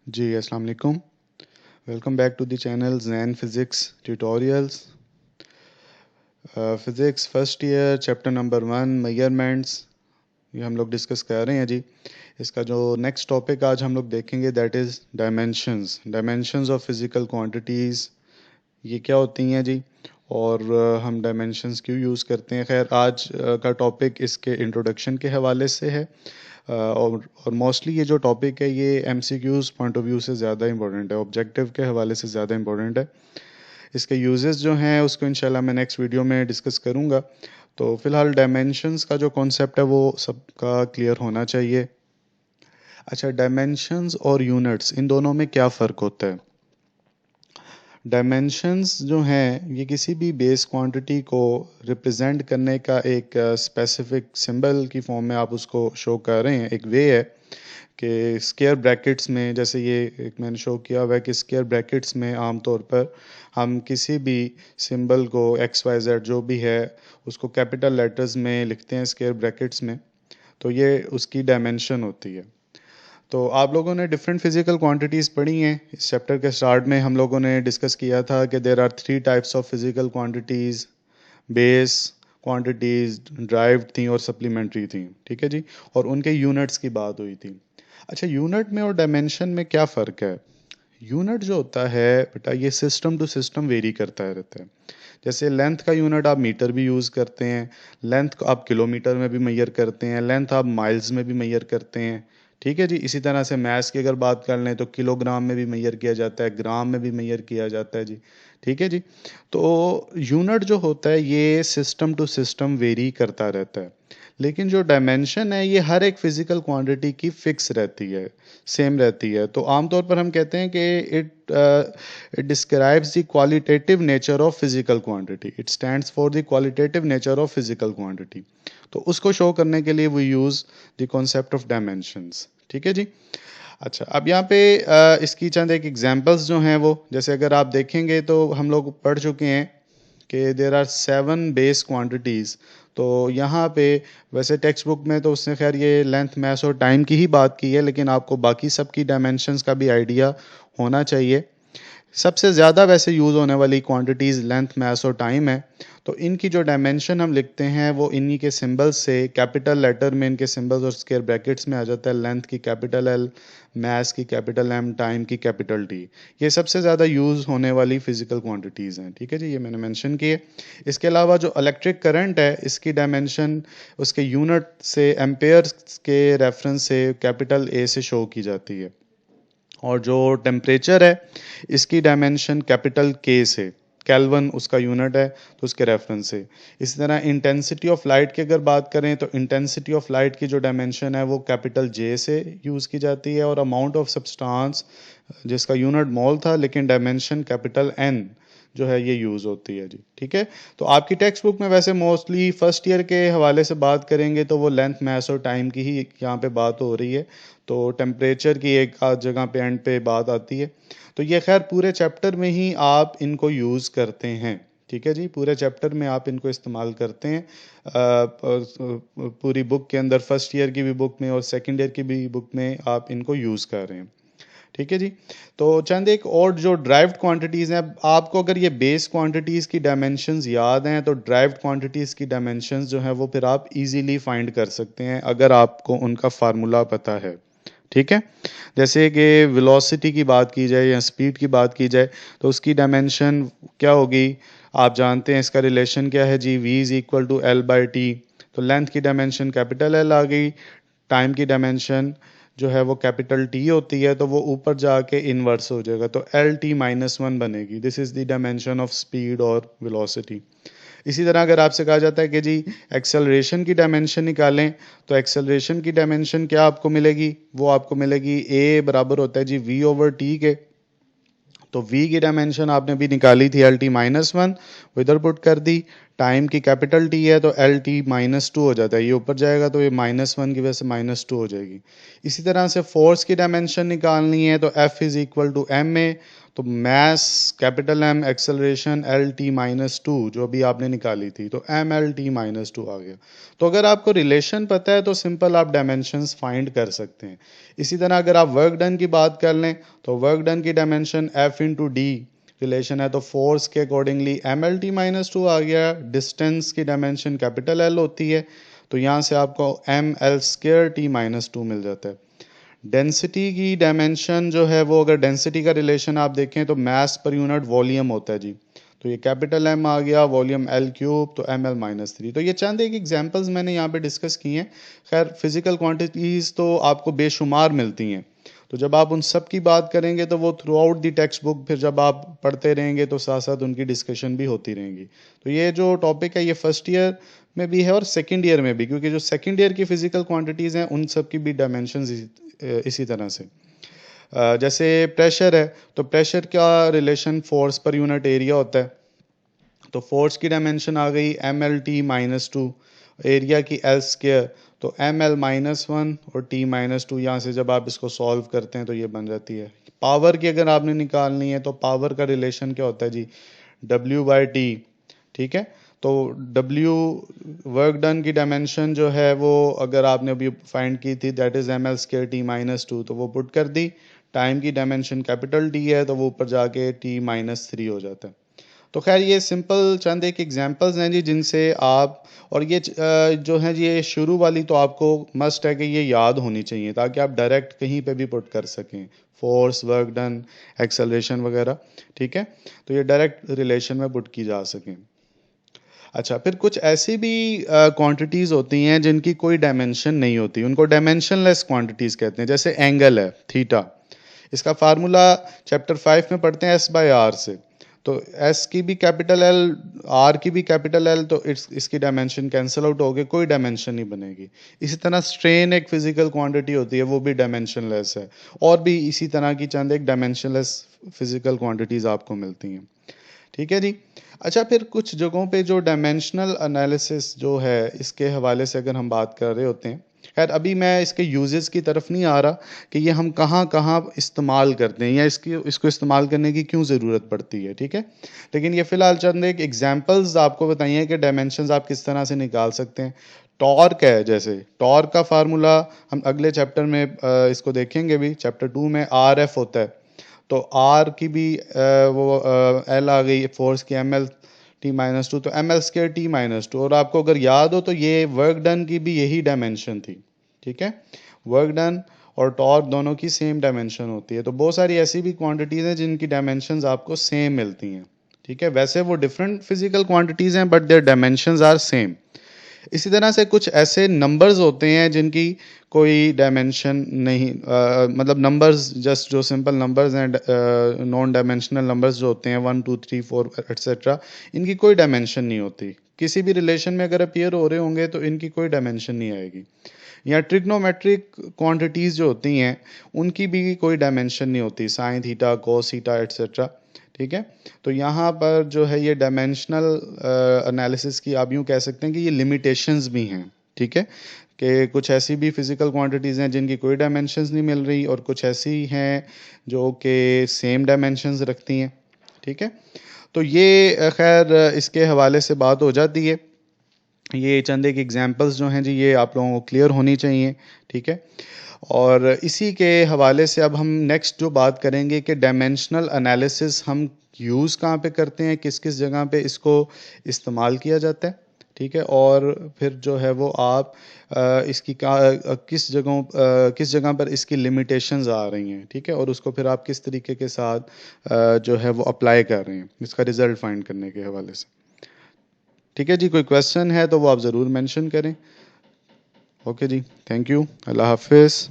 जी अस्सलाम वालेकुम। Welcome back to the channel Jain physics tutorials. Physics first year chapter number 1 measurements ये हम लोग डिस्कस कर रहे हैं जी। इसका जो नेक्स्ट टॉपिक आज हम लोग देखेंगे that is dimensions of physical quantities. ये क्या होती हैं जी, और हम डायमेंशंस क्यों यूज़ करते हैं। खैर आज का टॉपिक इसके इंट्रोडक्शन के हवाले से है। और मोस्टली ये जो टॉपिक है ये एमसीक्यूज़ पॉइंट ऑफ व्यू से ज़्यादा इंपॉर्टेंट है, ऑब्जेक्टिव के हवाले से ज़्यादा इंपॉर्टेंट है। इसके यूजेस जो हैं उसको इंशाल्लाह मैं नेक्स्ट वीडियो में डिस्कस करूँगा। तो फिलहाल डायमेंशंस का जो कॉन्सेप्ट है वो सबका क्लियर होना चाहिए। अच्छा, डायमेंशंस और यूनिट्स इन दोनों में क्या फ़र्क होता है। डायमेंशंस जो हैं ये किसी भी बेस क्वांटिटी को रिप्रेजेंट करने का एक स्पेसिफिक सिंबल की फॉर्म में आप उसको शो कर रहे हैं। एक वे है कि स्क्वायर ब्रैकेट्स में, जैसे ये एक मैंने शो किया हुआ है कि स्क्वायर ब्रैकेट्स में आमतौर पर हम किसी भी सिंबल को एक्स वाई जेड जो भी है उसको कैपिटल लेटर्स में लिखते हैं स्क्वायर ब्रैकेट्स में। तो ये उसकी डायमेंशन होती है। तो आप लोगों ने डिफरेंट फिजिकल क्वांटिटीज़ पढ़ी हैं। इस चैप्टर के स्टार्ट में हम लोगों ने डिस्कस किया था कि there are 3 types of physical quantities, base quantities, derived थी और सप्लीमेंट्री थी। ठीक है जी, और उनके यूनिट्स की बात हुई थी। अच्छा, यूनिट में और डायमेंशन में क्या फ़र्क है। यूनिट जो होता है बेटा ये सिस्टम टू सिस्टम वेरी करता रहता है। जैसे लेंथ का यूनिट आप मीटर भी यूज़ करते हैं, लेंथ को आप किलोमीटर में भी मेजर करते हैं, लेंथ आप माइल्स में भी मेजर करते हैं। ठीक है जी, इसी तरह से मैथ्स की अगर बात कर लें तो किलोग्राम में भी मेजर किया जाता है, ग्राम में भी मेजर किया जाता है जी। ठीक है जी, तो यूनिट जो होता है ये सिस्टम टू सिस्टम वेरी करता रहता है। लेकिन जो डायमेंशन है ये हर एक फिजिकल क्वांटिटी की फिक्स रहती है, सेम रहती है। तो आमतौर पर हम कहते हैं कि it describes the qualitative nature of physical quantity, it stands for the qualitative nature of physical quantity. तो उसको शो करने के लिए we use the concept of dimensions. ठीक है जी। अच्छा, अब यहाँ पे इसकी चंद एक एग्जांपल्स जो हैं वो, जैसे अगर आप देखेंगे तो हम लोग पढ़ चुके हैं कि देर आर 7 बेस क्वांटिटीज़। तो यहाँ पे वैसे टेक्स्ट बुक में तो उसने खैर ये लेंथ मैस और टाइम की ही बात की है, लेकिन आपको बाकी सब की डायमेंशंस का भी आइडिया होना चाहिए। सबसे ज़्यादा वैसे यूज़ होने वाली क्वांटिटीज़ लेंथ मैस और टाइम है। तो इनकी जो डायमेंशन हम लिखते हैं वो इन्हीं के सिंबल्स से, कैपिटल लेटर में इनके सिंबल्स और स्क्वायर ब्रैकेट्स में आ जाता है। लेंथ की कैपिटल एल, मैस की कैपिटल एम, टाइम की कैपिटल टी। ये सबसे ज़्यादा यूज़ होने वाली फिजिकल क्वांटिटीज़ हैं। ठीक है जी, ये मैंने मेंशन किए। इसके अलावा जो इलेक्ट्रिक करंट है इसकी डायमेंशन उसके यूनिट से एम्पेयर के रेफरेंस से कैपिटल ए से शो की जाती है। और जो टेम्परेचर है इसकी डायमेंशन कैपिटल के से, केल्विन उसका यूनिट है तो उसके रेफरेंस से। इसी तरह इंटेंसिटी ऑफ लाइट की अगर बात करें तो इंटेंसिटी ऑफ लाइट की जो डायमेंशन है वो कैपिटल जे से यूज़ की जाती है। और अमाउंट ऑफ सब्सटेंस जिसका यूनिट मोल था लेकिन डायमेंशन कैपिटल एन जो है ये यूज़ होती है जी। ठीक है, तो आपकी टेक्स्ट बुक में वैसे मोस्टली फर्स्ट ईयर के हवाले से बात करेंगे तो वो लेंथ मैस और टाइम की ही यहाँ पे बात हो रही है। तो टेम्परेचर की एक आध जगह पे एंड पे बात आती है। तो ये खैर पूरे चैप्टर में ही आप इनको यूज़ करते हैं। ठीक है जी, पूरे चैप्टर में आप इनको इस्तेमाल करते हैं। पूरी बुक के अंदर फर्स्ट ईयर की भी बुक में और सेकंड ईयर की भी बुक में आप इनको यूज़ कर रहे हैं। ठीक है जी, तो चंद एक और जो ड्राइव्ड क्वांटिटीज़ हैं, आपको अगर ये बेस क्वांटिटीज़ की डायमेंशंस याद हैं तो ड्राइव्ड क्वांटिटीज़ की डायमेंशंस जो है वो फिर आप इजीली फाइंड कर सकते हैं अगर आपको उनका फार्मूला पता है। ठीक है, जैसे कि वेलोसिटी की बात की जाए या स्पीड की बात की जाए तो उसकी डायमेंशन क्या होगी, आप जानते हैं इसका रिलेशन क्या है जी, v is equal to L by T. तो लेंथ की डायमेंशन कैपिटल एल आ गई, टाइम की डायमेंशन जो है वो कैपिटल टी होती है, तो वो ऊपर जाके इन्वर्स हो जाएगा तो एल टी माइनस वन बनेगी। This is the dimension of speed और वेलोसिटी। इसी तरह अगर आपसे कहा जाता है कि जी एक्सेलरेशन की डायमेंशन निकालें तो एक्सेलरेशन की डायमेंशन क्या आपको मिलेगी, वो आपको मिलेगी ए बराबर होता है जी वी ओवर टी के। तो v की डायमेंशन आपने भी निकाली थी एल टी माइनस वन, इधर पुट कर दी। टाइम की कैपिटल टी है तो एल टी -2 हो जाता है, ये ऊपर जाएगा तो ये -1 की वजह से -2 हो जाएगी। इसी तरह से फोर्स की डायमेंशन निकालनी है तो F is equal to M A, तो mass capital M, acceleration L T -2 जो भी आपने निकाली थी, तो एम एल टी -2 आ गया। तो अगर आपको रिलेशन पता है तो सिंपल आप डायमेंशंस फाइंड कर सकते हैं। इसी तरह अगर आप वर्क डन की बात कर लें तो वर्क डन की dimension F into D relation है, तो फोर्स के अकॉर्डिंगली एम एल टी -2 आ गया। डिस्टेंस की डायमेंशन कैपिटल एल होती है, तो यहाँ से आपको एम एल स्क्र टी -2 मिल जाता है। डेंसिटी की डायमेंशन जो है वो, अगर डेंसिटी का रिलेशन आप देखें तो मास पर यूनिट वॉल्यूम होता है जी, तो ये कैपिटल एम आ गया, वॉल्यूम एल क्यूब, तो एम एल -3। तो ये चंद एक एग्जांपल्स मैंने यहाँ पे डिस्कस किए हैं। खैर फिजिकल क्वांटिटीज़ तो आपको बेशुमार मिलती हैं, तो जब आप उन सब की बात करेंगे तो वो through out the text book फिर जब आप पढ़ते रहेंगे तो साथ साथ उनकी डिस्कशन भी होती रहेंगी। तो ये जो टॉपिक है ये फर्स्ट ईयर में भी है और सेकेंड ईयर में भी, क्योंकि जो सेकेंड ईयर की फिजिकल क्वांटिटीज़ हैं उन सब की भी डायमेंशन इसी तरह से। जैसे प्रेशर है, तो प्रेशर का relation force per unit area होता है, तो फोर्स की डायमेंशन आ गई एम एल टी -2, एरिया की एल स्क्र, तो एम एल -1 और टी -2। यहाँ से जब आप इसको सॉल्व करते हैं तो ये बन जाती है। पावर की अगर आपने निकालनी है तो पावर का रिलेशन क्या होता है जी, W बाई टी, ठीक है। तो W वर्क डन की डायमेंशन जो है वो अगर आपने अभी फाइंड की थी that is M L square T -2, तो वो पुट कर दी। टाइम की डायमेंशन कैपिटल टी है तो वो ऊपर जाके टी -3 हो जाता है। तो खैर ये सिंपल चंद एक एग्जांपल्स हैं जी जिनसे आप, और ये जो है जी ये शुरू वाली तो आपको मस्ट है कि ये याद होनी चाहिए ताकि आप डायरेक्ट कहीं पे भी पुट कर सकें, फोर्स, वर्क डन, एक्सेलरेशन वगैरह, ठीक है। तो ये डायरेक्ट रिलेशन में पुट की जा सकें। अच्छा, फिर कुछ ऐसी भी क्वांटिटीज़ होती हैं जिनकी कोई डायमेंशन नहीं होती, उनको डायमेंशनलेस क्वांटिटीज़ कहते हैं। जैसे एंगल है थीटा, इसका फार्मूला चैप्टर 5 में पढ़ते हैं S/R से, तो S की भी कैपिटल L, R की भी कैपिटल L, तो इसकी डायमेंशन कैंसिल आउट हो गए, कोई डायमेंशन नहीं बनेगी। इसी तरह स्ट्रेन एक फिजिकल क्वांटिटी होती है, वो भी डायमेंशनलेस है, और भी इसी तरह की चंद एक डायमेंशनलेस फिजिकल क्वांटिटीज़ आपको मिलती हैं, ठीक है जी। अच्छा, फिर कुछ जगहों पे जो डायमेंशनल एनालिसिस जो है इसके हवाले से अगर हम बात कर रहे होते हैं, खैर अभी मैं इसके यूजेस की तरफ नहीं आ रहा कि ये हम कहाँ कहाँ इस्तेमाल करते हैं या इसको इस्तेमाल करने की क्यों ज़रूरत पड़ती है, ठीक है। लेकिन ये फ़िलहाल चंद एक एग्जांपल्स आपको बताइए कि डायमेंशंस आप किस तरह से निकाल सकते हैं। टॉर्क है, जैसे टॉर्क का फार्मूला हम अगले चैप्टर में इसको देखेंगे भी, चैप्टर 2 में RF होता है, तो आर की भी वो एल आ गई, फोर्स की एम एल टी -2, तो एम एल स्क्र टी -2। और आपको अगर याद हो तो ये वर्क डन की भी यही डायमेंशन थी, ठीक है। वर्क डन और टॉर्क दोनों की सेम डायमेंशन होती है। तो बहुत सारी ऐसी भी क्वांटिटीज़ हैं जिनकी डायमेंशंस आपको सेम मिलती हैं, ठीक है। वैसे वो डिफरेंट फिजिकल क्वांटिटीज़ हैं but their dimensions are same. इसी तरह से कुछ ऐसे नंबर्स होते हैं जिनकी कोई डायमेंशन नहीं, मतलब नंबर्स जस्ट जो सिंपल नंबर्स हैं, नॉन डायमेंशनल नंबर्स जो होते हैं 1 2 3 4 एट्सेट्रा, इनकी कोई डायमेंशन नहीं होती। किसी भी रिलेशन में अगर अपीयर हो रहे होंगे तो इनकी कोई डायमेंशन नहीं आएगी। या ट्रिग्नोमेट्रिक क्वांटिटीज़ जो होती हैं उनकी भी कोई डायमेंशन नहीं होती, sine theta, cos theta etcetera, ठीक है। तो यहाँ पर जो है ये डायमेंशनल एनालिसिस की आप यूँ कह सकते हैं कि ये लिमिटेशंस भी हैं, ठीक है, कि कुछ ऐसी भी फिजिकल क्वांटिटीज़ हैं जिनकी कोई डायमेंशंस नहीं मिल रही और कुछ ऐसी हैं जो कि सेम डायमेंशंस रखती हैं, ठीक है। तो ये खैर इसके हवाले से बात हो जाती है। ये चंद एक एग्जांपल्स जो हैं जी ये आप लोगों को क्लियर होनी चाहिए, ठीक है। और इसी के हवाले से अब हम नेक्स्ट जो बात करेंगे कि डायमेंशनल एनालिसिस हम यूज़ कहाँ पे करते हैं, किस किस जगह पे इसको इस्तेमाल किया जाता है, ठीक है। और फिर जो है वो आप इसकी किस जगह पर इसकी लिमिटेशंस आ रही हैं, ठीक है, और उसको फिर आप किस तरीके के साथ जो है वो अप्लाई कर रहे हैं इसका रिज़ल्ट फाइंड करने के हवाले से, ठीक है जी। कोई क्वेश्चन है तो वो आप ज़रूर मेंशन करें। ओके जी, थैंक यू, अल्लाह हाफिज़।